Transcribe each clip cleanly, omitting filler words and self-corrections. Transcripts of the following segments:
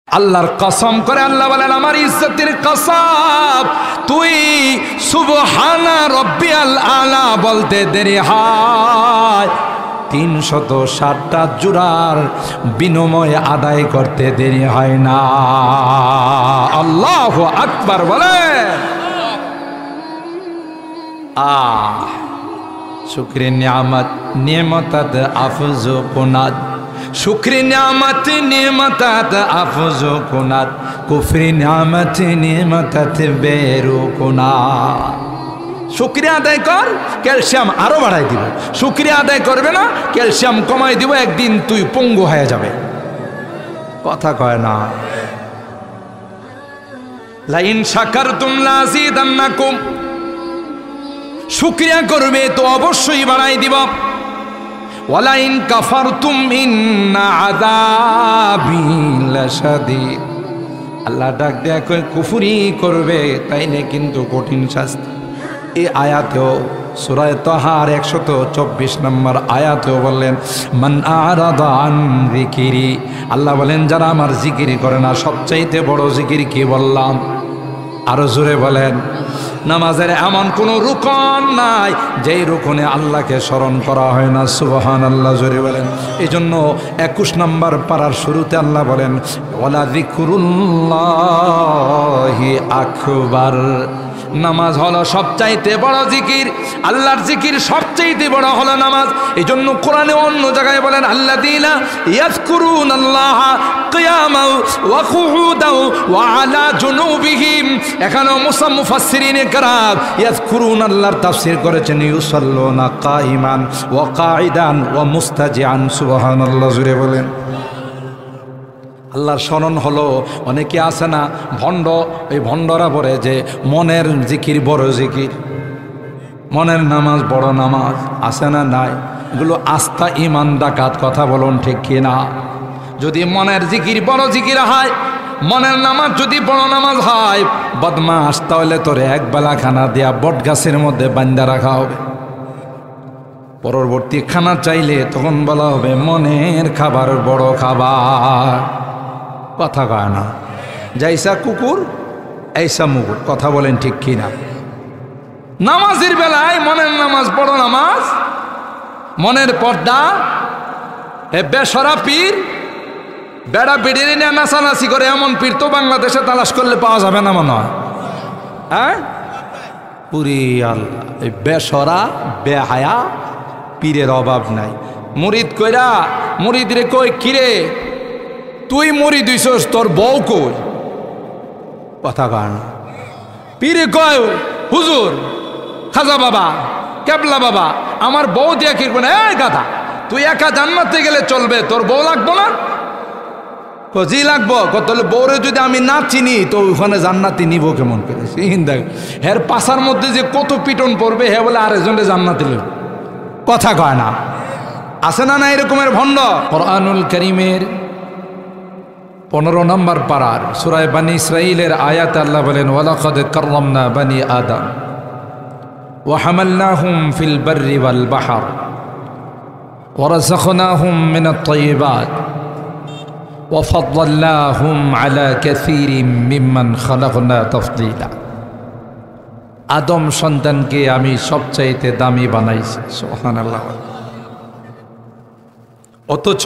আল্লাহর কসম করে আল্লাহ বলেন, আমার ইজ্জতের কসম, তুই সুবহানা রব্বিয়াল আলা বলতে দেরি হয় 360টা জোড়ার বিনিময় আদায় করতে দেরি হয় না। আল্লাহু আকবার বলে। শুকরে নিয়ামত নিয়ামতাত আফজু কুনাত, শুকরি নিয়ামত নিয়ামতাত আফজু কুনাত, কুফরি নিয়ামত নিয়ামতাত বেরু কুনাত। শুকরিয়া আদায় কর, ক্যালসিয়াম আরো বাড়াই দিব। শুকরিয়া আদায় করবে না, ক্যালসিয়াম কমাই দিব, একদিন তুই পঙ্গু হয়ে যাবে। কথা কয় না। লাইন শাকারতুম লাযিদান্নাকুম, শুকরিয়া করবে তো অবশ্যই বাড়াই দিব। ওয়ালাইন কাফারতুম ইন্না আযাবি লাশাদীদ, আল্লাহ ডাক দেয়া কয় কুফরি করবে তাইলে কিন্তু কঠিন শাস্তি। এই আয়াতেও সূরা তাহার 124 নম্বর আয়াতেও বললেন, মান আরাদা আন যিকিরি, আল্লাহ বলেন যারা আমার জিকির করে না। সবচাইতে বড় জিকির কি বললাম? আরো জোরে বলেন। নামাজের এমন কোনো রুকন নাই যেই রুকনে আল্লাহকে স্মরণ করা হয় না। সুবহানাল্লাহ, জোরে বলেন। এই জন্য 21 নম্বর পারার শুরুতে আল্লাহ বলেন, ওয়ালা যিকরুল্লাহি আকবার। নামাজ হলো সবচাইতে বড় জিকির, আল্লাহর জিকির সবচাইতে বড় হলো নামাজ। এই জন্য কোরআনে অন্য জায়গায় বলেন, আল্লাযীনা ইয়াযকুরুনাল্লাহা কিয়ামান ওয়া কুউদান ওয়া আলা জুনুবিহিম। এখানেও মুফাসসিরিনে কেরাম ইয়াযকুরুনাল্লাহর তাফসীর করেছেন ইউসাল্লুনা কাইমান ওয়া কাঈদান ওয়া মুস্তাজিআন। সুবহানাল্লাহ, জোরে বলেন। আল্লাহর স্মরণ হলো, অনেকে আছে না ভণ্ড, এই ভণ্ডরা বলে যে মনের জিকির বড় জিকির, মনের নামাজ বড় নামাজ। আছে না নাই? এগুলো আস্থা ইমান ডাকাত। কথা বলুন ঠিক কিনা? যদি মনের জিকির বড় জিকির হয়, মনের নামাজ যদি বড় নামাজ হয়, বদমাস, তাহলে তোরে একবেলা খানা দিয়া বট গাছের মধ্যে বান্ধা রাখা হবে। পরবর্তী খানা চাইলে তখন বলা হবে মনের খাবার বড় খাবার। কথা কয় না? যাইসা কুকুর এইসা মুকুর। কথা বলেন ঠিক কিনা? নামাজের বেলায় মনের নামাজ বড় নামাজ, মনের পর্দা। বেসরা পীর বেড়া বেড়ে নিয়ে নাচানাচি করে এমন পীর তো বাংলাদেশে তালাশ করলে পাওয়া যাবে না মনে হয়। হ্যাঁ, পুরি আল্লাহ, এই বেসরা বেহায়া পীরের অভাব নাই। মুরিদ কইরা মুরিদ রে কই, কিরে তুই মুরিদ হইছস, তোর বউ কই? কথা কয় না। পীরে কয়, হুজুর, খাজা বাবা, কেবলা বাবা, আমার বউ দিয়া কি করবে না? এই গাধা, তুই একা জান্নাতে গেলে চলবে, তোর বউ লাগবো না? জি লাগবো। তাহলে বউরে যদি আমি না চিনি তো ওখানে জান্নাতি নিব কেমন করে? হের পাশার মধ্যে যে কত পিটন পড়বে, হে বলে আরেকজনে জান্নাতি নেব। কথা কয় না? আছে না না এরকমের ভণ্ড? কোরআনুল কারীমের 15 নম্বর পারার সূরা বনী ইসরাঈলের আয়াতে আল্লাহ বলেন, ওয়ালাকাদ কাররামনা বনী আদম ওয়া হামালনাহুম ফিল বাররি ওয়াল বাহর ওয়া রাযাকনাহুম মিনাত তাইয়্যিবাত ওয়া ফাদ্দালনাহুম আলা কাসীরিম মিম্মান খালাকনা তাফদীলা। আদম সন্তানকে আমি সবচাইতে দামি বানাইছি। সুবহানাল্লাহ। অথচ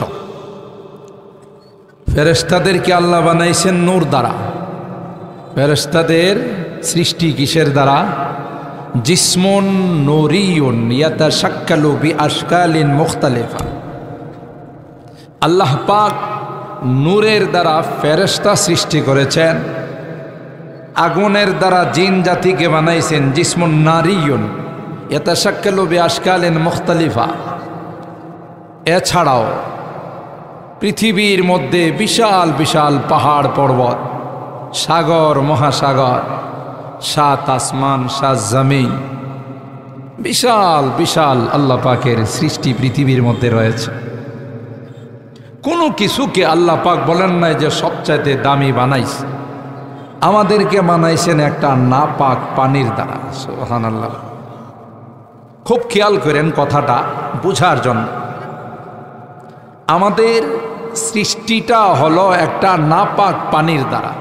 ফেরেশতাদেরকে আল্লাহ বানাইছেন নূর দ্বারা। ফেরেশতাদের সৃষ্টি কিসের দ্বারা? জিসমুন নূরিয়ুন ইয়াতাশাক্কালু বিআশকালিন মুখতালিফা। আল্লাহ পাক নূরের দ্বারা ফেরেশতা সৃষ্টি করেছেন, আগুনের দ্বারা জিন জাতিকে বানাইছেন জিসমুন নারিয়ুন ইয়াতাশাক্কালু বিআশকালিন মুখতালিফা। এছাড়াও পৃথিবীর মধ্যে বিশাল বিশাল পাহাড় পর্বত, সাগর মহাসাগর, 7 আসমান 7 জমিন, বিশাল বিশাল আল্লাহ পাকের সৃষ্টি পৃথিবীর মধ্যে রয়েছে। কোনো কিছুকে আল্লাহ পাক বলেন নাই যে সবচাইতে দামি বানাইছে। আমাদেরকে বানাইছেন একটা না পাক পানির দ্বারা। সুবহানাল্লাহ। খুব খেয়াল করেন কথাটা বুঝার জন্য। আমাদের সৃষ্টিটা হলো একটা নাপাক পানির দ্বারা।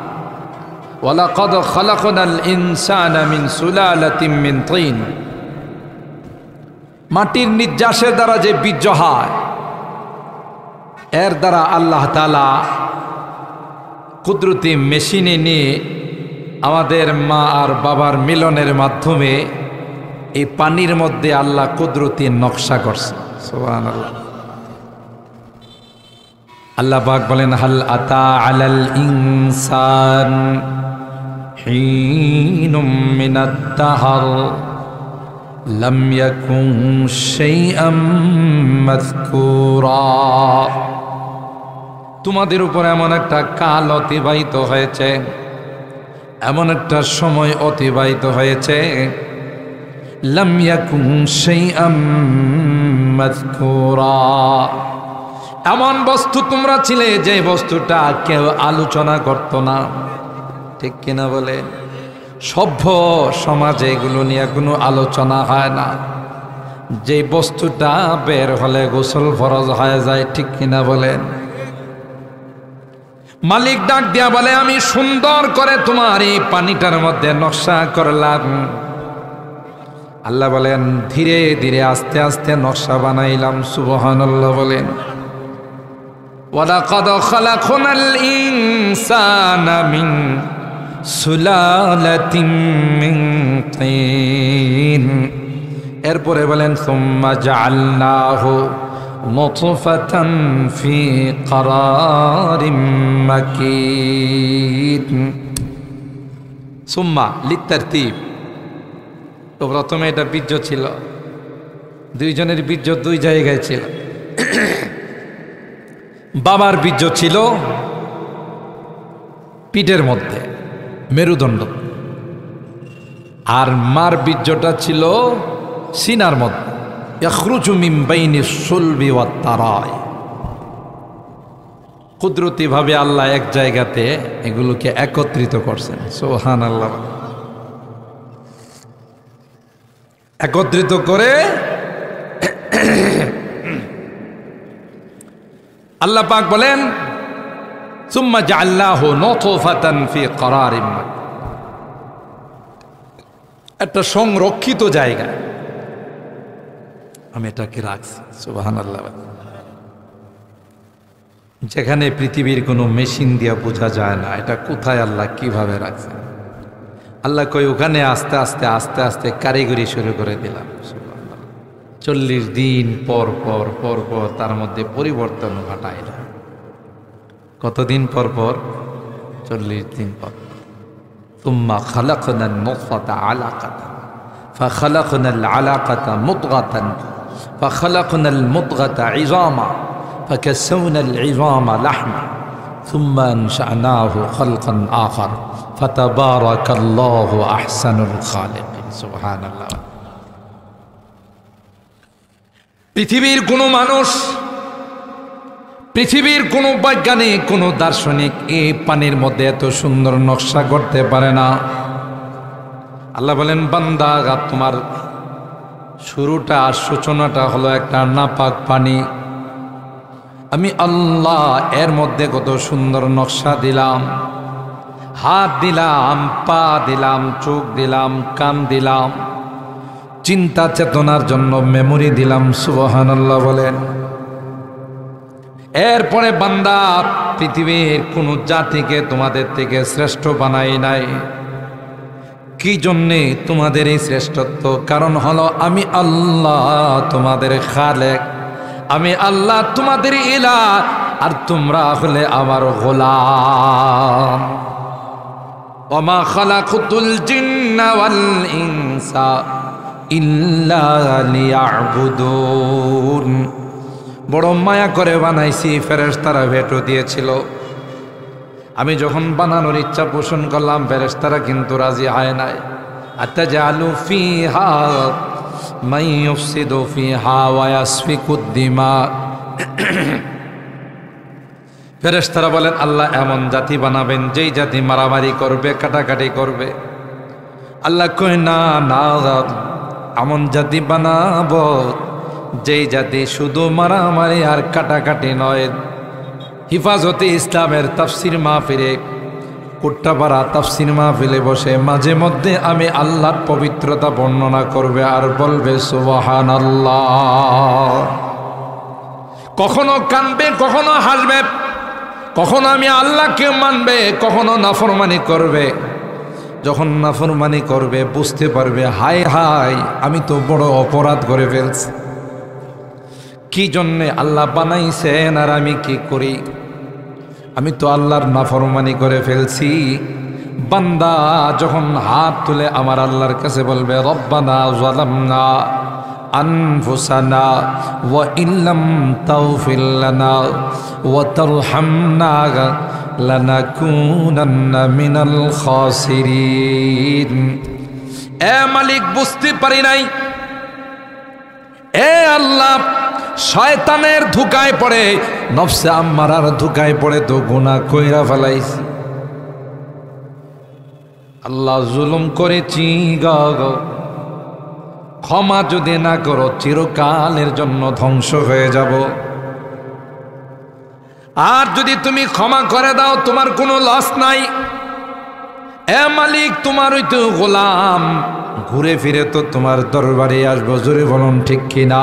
ওয়ালাকাদ খালাকনাল ইনসানা মিন সুলালাতিন মিন তিন, মাটির নির্যাসের দ্বারা যে বীর্য হয় এর দ্বারা আল্লাহ তাআলা কুদরতি মেশিনে নিয়ে আমাদের মা আর বাবার মিলনের মাধ্যমে এই পানির মধ্যে আল্লাহ কুদরতি নকশা করছে। সুবহানাল্লাহ। আল্লাহ পাক বলেন হাল আতা আলাল ইনসান হিনুম মিনাদ দাহর লাম ইয়াকুন শাইআম মাযকুরা, তোমাদের উপর এমন একটা কাল অতিবাহিত হয়েছে, এমন একটা সময় অতিবাহিত হয়েছে, লাম ইয়াকুন শাইআম মাযকুরা, এমন বস্তু তোমরা ছিলে যে বস্তুটা কেউ আলোচনা করত না। ঠিক কিনা বলে? সভ্য সমাজে এগুলো নিয়ে কোনো আলোচনা হয় না। যে বস্তুটা বের হলে গোসল ফরজ হয়ে যায়। ঠিক কিনা বলেন? মালিক ডাক দিয়া বলে আমি সুন্দর করে তোমার এই পানিটার মধ্যে নকশা করলাম। আল্লাহ বলেন ধীরে ধীরে আস্তে আস্তে নকশা বানাইলাম। সুবহানাল্লাহ বলেন। ওয়ালাকাদ খালাকনাল ইনসানা মিন সুলালাতিন মিন তিন, এরপরে বলেন সুম্মা জাআলনাহু নুতফাতান ফি করারিম মাকিন। সুম্মা লিতারতিব, তো প্রথমে এটা বীর্য ছিল, দুইজনের বীর্য দুই জায়গায় ছিল। বাবার বীর্য ছিল পিঠের মধ্যে মেরুদণ্ড, আর মার বীর্যটা ছিল সিনার মধ্যে। ইয়াখরুজু মিন বাইনিস সুলবি ওয়াত তারাই, কুদরতিভাবে আল্লাহ এক জায়গাতে এগুলোকে একত্রিত করছেন। সুবহানাল্লাহ। একত্রিত করে আল্লাহ পাক বলেন সুম্মা জাআলনাহু নুতফাতান ফি করারিম মাকিন, একটা সংরক্ষিত জায়গা আমি এটাকে রাখছি। সুবহানাল্লাহ। যেখানে পৃথিবীর কোনো মেশিন দিয়ে বোঝা যায় না এটা কোথায় আল্লাহ কিভাবে রাখছেন। আল্লাহ কই ওখানে আস্তে আস্তে আস্তে আস্তে কারিগরি শুরু করে দিলাম। 40 দিন পর পর পর পর তার মধ্যে পরিবর্তন ঘটাইলাম। কতদিন পর পর? 40 দিন পর। তুম্মা খালাকনান নুতফাতা আলাকাতান ফাখালাকনাল আলাকাতা মুদগাতান ফাখালাকনাল মুদগাতা ইযামা ফাকাসাওনাল ইযামা লাহমা ثم أنشأناه خلقا آخر فتبارك الله أحسن الخالقين। سبحان الله। পৃথিবীর কোনো মানুষ, পৃথিবীর কোনো বৈজ্ঞানিক, কোনো দার্শনিক এই পানির মধ্যে এত সুন্দর নকশা করতে পারে না। আল্লাহ বলেন বান্দা তোমার শুরুটা সূচনাটা হলো একটা নাপাক পানি, আমি আল্লাহ এর মধ্যে কত সুন্দর নকশা দিলাম, হাত দিলাম, পা দিলাম, চোখ দিলাম, কান দিলাম, চিন্তা চেতনার জন্য মেমোরি দিলাম। সুবহানাল্লাহ বলেন। এরপরে বান্দা পৃথিবীর কোন জাতিকে তোমাদের থেকে শ্রেষ্ঠ বানাই নাই। কি জন্যে তোমাদের এই শ্রেষ্ঠত্ব? কারণ হলো আমি আল্লাহ তোমাদের খালেক, আমি আল্লাহ তোমাদের ইলাহ, আর তোমরা হলে আমার গোলাম। ওমা খালাকতুল জিন্না ওয়াল ইনসা ইল্লা লিয়াবুদুন, বড় মায়া করে বানাইছি। ফেরেশতারা ভেটো দিয়েছিল, আমি যখন বানানোর ইচ্ছা পোষণ করলাম ফেরেশতারা কিন্তু রাজি হয় নাই। আতাজালু ফিহা মান ইউফসিদু ফিহা ওয়া ইয়াসফিকুদ দিমা, ফেরেশতারা বলেন আল্লাহ এমন জাতি বানাবেন যেই জাতি মারামারি করবে, কাটাকাটি করবে। আল্লাহ কয় না না, এমন জাতি বানাবো যেই জাতি শুধু মারামারি আর কাটাকাটি নয়, হিফাজতে ইসলামের তাফসির মাহফিলে, কুট্টাপাড়া তাফসির মাহফিলে বসে মাঝে মধ্যে আমি আল্লাহর পবিত্রতা বর্ণনা করবে আর বলবে সুবহানাল্লাহ। কখনো কাঁদবে, কখনো হাসবে, কখনো আমি আল্লাহকে মানবে, কখনো নাফরমানি করবে। যখন নাফরমানি করবে বুঝতে পারবে হায় হায় আমি তো বড় অপরাধ করে ফেলছি, কি জন্যে আল্লাহ বানাইছেন আর আমি কি করি, আমি তো আল্লাহর নাফরমানি করে ফেলছি। বান্দা যখন হাত তুলে আমার আল্লাহর কাছে বলবে রব্বানা যালামনা আনফুসানা ওয়া ইল্লাম তাগফির লানা ওয়া তারহামনা লানাকুনান্না মিনাল খাসিরিন। এ মালিক, বুঝতে পারি নাই, এ আল্লাহ, শয়তানের ধোঁকায় পড়ে, নফসে আম্মারার ধোঁকায় পড়ে তো গুনাহ কইরা ফেলাইছি। আল্লাহ জুলুম করেছি গো, ক্ষমা যদি না করো চিরকালের জন্য ধ্বংস হয়ে যাব। আর যদি তুমি ক্ষমা করে দাও তোমার কোনো লস নাই। এ মালিক, তোমার ওই তো গোলাম, ঘুরে ফিরে তো তোমার দরবারে আসবো। জোরে বলুন ঠিক কিনা?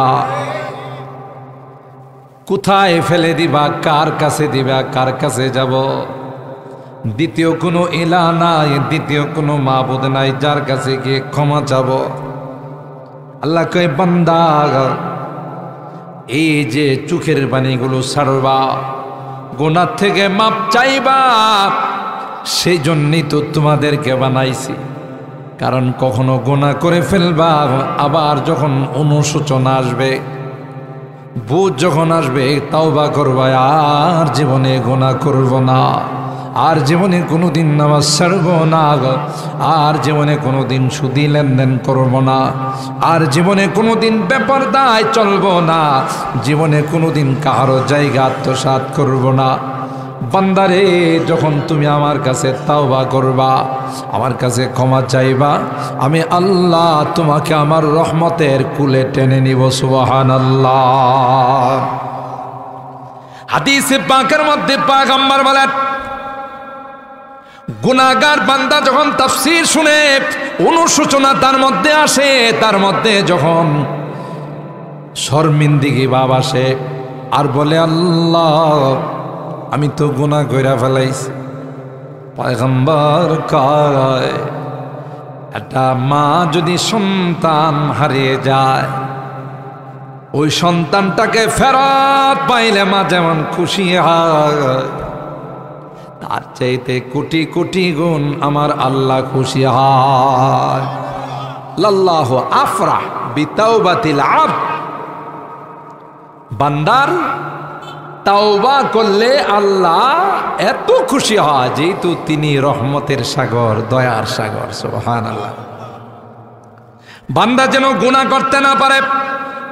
কোথায় ফেলে দিবা, কার কাছে দিবা, কার কাছে যাব? দ্বিতীয় কোনো ইলাহ নাই, দ্বিতীয় কোনো মাবুদ নাই যার কাছে গিয়ে ক্ষমা চাব। আল্লাহ কয় বান্দা, এই যে চোখের পানিগুলো ছাড়বা, গুনাহ থেকে মাপ চাইবা, সেই জন্যই তো তোমাদেরকে বানাইছি। কারণ কখনো গুনাহ করে ফেলবা, আবার যখন অনুশোচনা আসবে, বুঝ যখন আসবে, তাওবা করবা, আর জীবনে গুনাহ করব না, আর জীবনে কোনোদিন নামাজ ছাড়ব না, আর জীবনে কোনোদিন সুদি লেনদেন করব না, আর জীবনে কোনোদিন বেপরদায় চলব না, জীবনে কোনোদিন কারো জায়গা আত্মসাৎ করব না। বান্দারে, যখন তুমি আমার কাছে তাওবা করবা, আমার কাছে ক্ষমা চাইবা, আমি আল্লাহ তোমাকে আমার রহমতের কুলে টেনে নিব। সুবহানাল্লাহ। হাদিসে পাকের মধ্যে পয়গম্বর বলেন, গুনাহগার বান্দা যখন তাফসীর শুনে অনুশোচনা তার মধ্যে আসে, তার মধ্যে যখন শর্মিন্দিগি ভাব আসে, আর বলে আল্লাহ আমি তো গুনাহ কইরা ফেলাইছি। পয়গম্বর কয়, একটা মা যদি সন্তান হারিয়ে যায়, ওই সন্তানটাকে ফেরত পাইলে মা যেমন খুশি হয়, তার চাইতে কোটি কোটি গুণ আমার আল্লাহ খুশি হয়। লাল্লাহু আফরাহ বিতাওবাতিল আবদ। বান্দার তাওবা করলে আল্লাহ এত খুশি হয়, যেহেতু তিনি রহমতের সাগর, দয়ার সাগর। সুবহানাল্লাহ। বান্দা যেন গুনাহ করতে না পারে,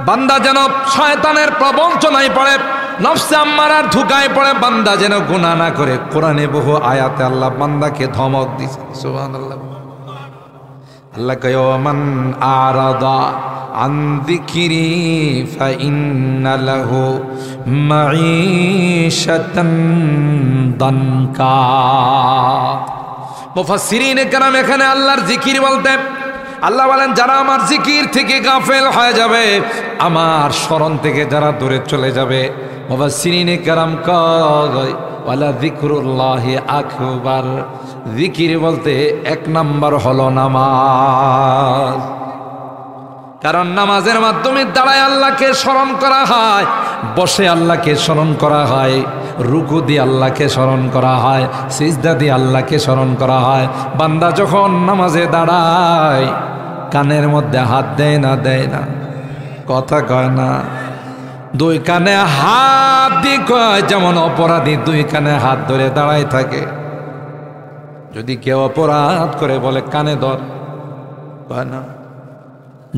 বান্দা যেন শয়তানের প্রবঞ্চনায় পড়ে, নফসে আম্মারার ধোঁকায় পড়ে, বান্দা যেন গুনাহ না করে। কোরআনে বহু আয়াতে আল্লাহ বান্দাকে ধমক দিয়েছে। সুবহানাল্লাহ। আল্লাহ কয়, মান আরাদা আন যিকরি ফাইন্না লাহু মাঈশাতান দানকা। মুফাসসিরিনে কেরাম এখানে আল্লাহর জিকির বলতে আল্লাহ বলেন, যারা আমার জিকির থেকে গাফেল হয়ে যাবে, আমার স্মরণ থেকে যারা দূরে চলে যাবে, মুফাসসিরিনে কেরাম কয় ওয়ালা যিকরুল্লাহি আকবার। জিকির বলতে এক নাম্বার হলো নামাজ। কারণ নামাজের মাধ্যমে দাঁড়ায় আল্লাহকে স্মরণ করা হয়, বসে আল্লাহকে স্মরণ করা হয়, রুকু দিয়ে আল্লাহকে স্মরণ করা হয়, সিজদা দিয়ে আল্লাহকে স্মরণ করা হয়। বান্দা যখন নামাজে দাঁড়ায়, কানের মধ্যে হাত দেয় না, দেয় না, কথা কয় না, দুই কানে হাত দিয়ে কয়, যেমন অপরাধী দুই কানে হাত ধরে দাঁড়ায় থাকে। যদি কেউ অপরাধ করে বলে কানে ধর, কয় না,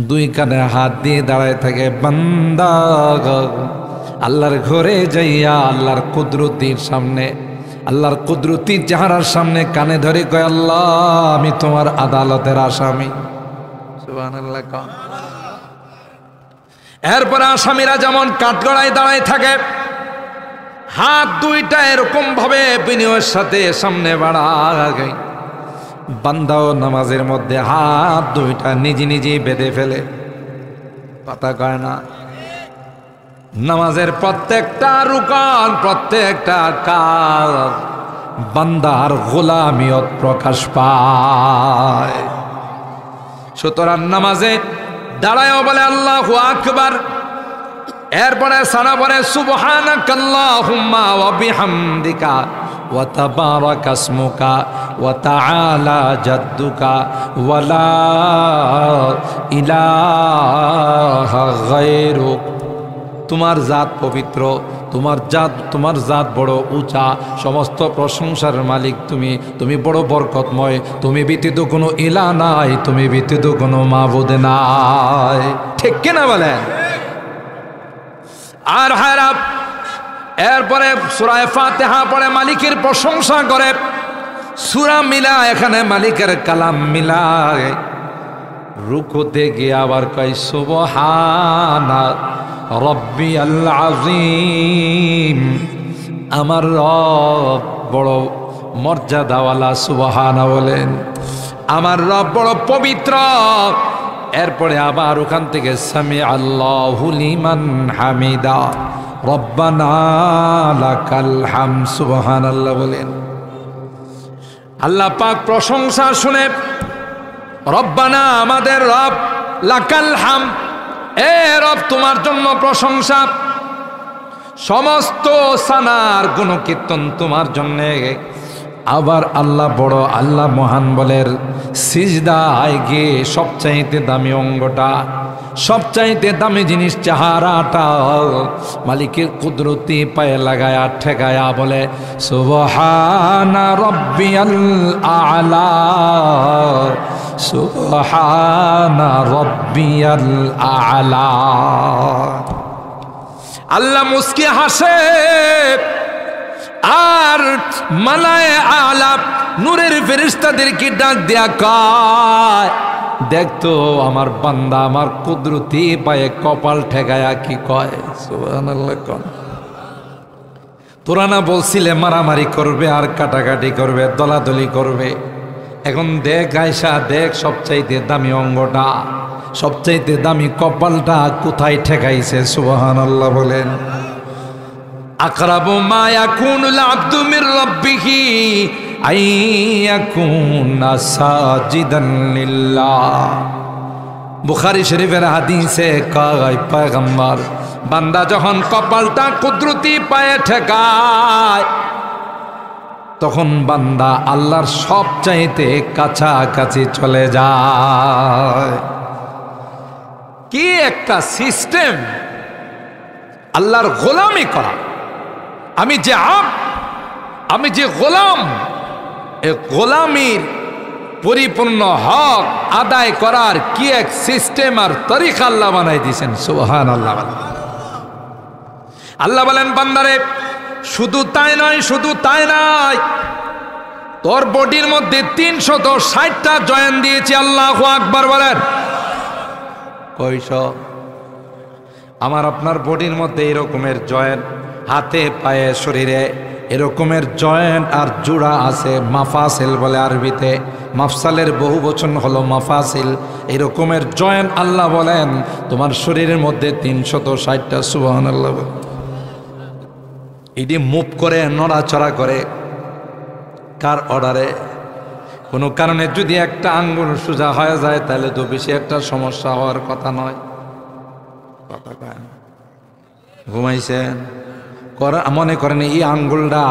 দুই কানে হাত দিয়ে দাঁড়ায় থাকে। বান্দা আল্লাহর ঘরে যাইয়া আল্লাহর কুদরতির সামনে, আল্লাহর কুদরতির চেহারার সামনে কানে ধরে কয়, আল্লাহ আমি তোমার আদালতের আসামি। সুবহানাল্লাহ। এরপরে আসামিরা যেমন কাঠগড়ায় দাঁড়ায় থাকে, হাত দুইটা এরকম ভাবে বিনয়ের সাথে সামনে বাড়ায়, বান্দাও নামাজের মধ্যে হাত দুইটা নিজে নিজেই বেঁধে ফেলে, কথা কয় না। নামাজের প্রত্যেকটা রুকন, প্রত্যেকটা কাজ বান্দার গোলামিয়ত প্রকাশ পায়। সুতরাং নামাজে দাঁড়ায়ও বলে আল্লাহু আকবার, এরপরে সানা পরে সুবহানাকাল্লাহুম্মা ওয়া বিহামদিকা ওয়া তাবারাকা ইসমুকা ওয়া তাআলা জাদ্দুকা ওয়া লা ইলাহা গায়রুক। তোমার জাত পবিত্র, তোমার জাত বড় উঁচা, সমস্ত প্রশংসার মালিক তুমি, তুমি বড় বরকতময়, তুমি ব্যতীত কোনো ইলা নাই, তুমি ব্যতীত কোনো মাবুদ নাই। ঠিক কিনা বলেন? আর হারাপ এরপরে সূরা ফাতিহা পড়ে মালিকের প্রশংসা করে, সূরা মিলা এখানে মালিকের কালাম মিলায়, রুকুতে গিয়ে আবার কয় সুবহানা রব্বিয়াল আযীম, আমার রব বড় মর্যাদাওয়ালা, সুবহানা বলেন, আমার রব বড় পবিত্র। এরপরে আবার ওখান থেকে সামি আল্লাহু লিমান হামিদা রব্বানা লাকাল হামদ, সুবহানাল্লাহ বলেন। আল্লাহ পাক প্রশংসা শুনে রব্বানা আমাদের রব, লাকাল হামদ এ রব তোমার জন্য প্রশংসা, সমস্ত সানার গুণকীর্তন তোমার জন্যে। আবার আল্লাহ বড়, আল্লাহ মহান বলের সিজদায় গিয়ে সবচাইতে দামি অঙ্গটা, সবচাইতে দামি জিনিস চেহারাটা মালিকের কুদরতি পায়ে লাগায়া ঠেকায়া বলে সুবহানা রব্বিয়াল আ'লা, সুবহানা রব্বিয়াল আ'লা। আল্লাহ মুস্কি হাসে, আর মালায়ে আলা নূরের ফেরেশতাদেরকে ডাক দেয়া কয়, দেখতো আমার বান্দা আমার কুদরতি পায়ে কপাল ঠেকায়া কি কয়, সুবহানাল্লাহ। কোন তোরা না বলছিলে মারামারি করবে আর কাটাকাটি করবে, দলাদলি করবে, এখন দেখ আয়সা, দেখ সবচাইতে দামি অঙ্গটা, সবচাইতে দামি কপালটা কোথায় ঠেকাইছে, সুবহানাল্লাহ বলেন। আকরাবু মা ইয়াকুনুল আবদু মির রাব্বিহি আইয়াকুনা সাজিদান লিল্লাহ। বুখারী শরীফের হাদিসে কয় পয়গম্বর, বান্দা যখন কপালটা কুদরতি পায়ে ঠেকায় তখন বান্দা আল্লাহর সবচাইতে কাছাকাছি চলে যায়। কি একটা সিস্টেম আল্লাহর গোলামি করা। আমি যে গোলাম, এ গোলামির পরিপূর্ণ হক আদায় করার কি এক সিস্টেম আর তরিকা আল্লাহ বানাই দিয়েছেন, সুবহানাল্লাহ। আল্লাহ বলেন বান্দারে শুধু তাই নয়, শুধু তাই নয়, তোর বডির মধ্যে 360টা জয়েন দিয়েছি, আল্লাহু আকবার বলেন। কয়শ? আমার আপনার বডির মধ্যে এরকমের জয়েন্ট, হাতে পায়ে শরীরে এরকমের জয়েন্ট আর জোড়া আছে, মাফাসিল বলে আরবিতে, মাফসালের বহু বচন হলো মাফাসিল। এরকমের জয়েন্ট আল্লাহ বলেন তোমার শরীরের মধ্যে 360টা, সুবহানাল্লাহ। এটি মুভ করে, নড়াচড়া করে, কার অর্ডারে? কোনো কারণে যদি একটা আঙ্গুল সোজা হয়ে যায় তাহলে তো বেশি একটা সমস্যা হওয়ার কথা নয়, কথা কয় না। ঘুমাইছেন, মনে করেন এই আঙ্গুলটা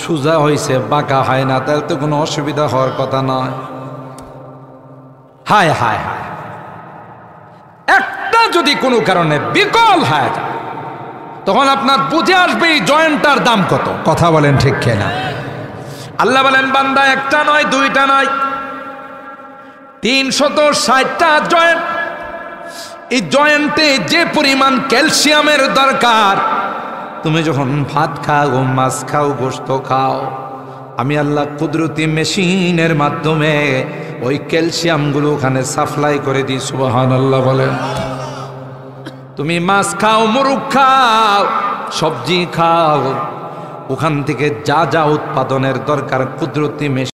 সোজা হয়েছে, বাঁকা হয় না, তাহলে তো কোনো অসুবিধা হওয়ার কথা নয়। হায় হায় হায়, একটা যদি কোনো কারণে বিকল হয়ে যায় তখন আপনার বুঝে আসবে এই জয়েন্টটার দাম কত, কথা বলেন ঠিক কিনা? আল্লাহ বলেন বান্দা একটা নয়, দুইটা নয়, 360টা জয়েন্ট। এই জয়েন্টে যে পরিমাণ ক্যালসিয়ামের দরকার, তুমি যখন ভাত খাও, মাছ খাও, গোশত খাও, আমি আল্লাহ কুদরতি মেশিনের মাধ্যমে ওই ক্যালসিয়ামগুলো ওখানে সাপ্লাই করে দিই, সুবহানাল্লাহ বলেন। তুমি মাছ খাও, মুরগ খাও, সবজি খাও, ওখান থেকে যা যা উৎপাদনের দরকার কুদরতি মেশিন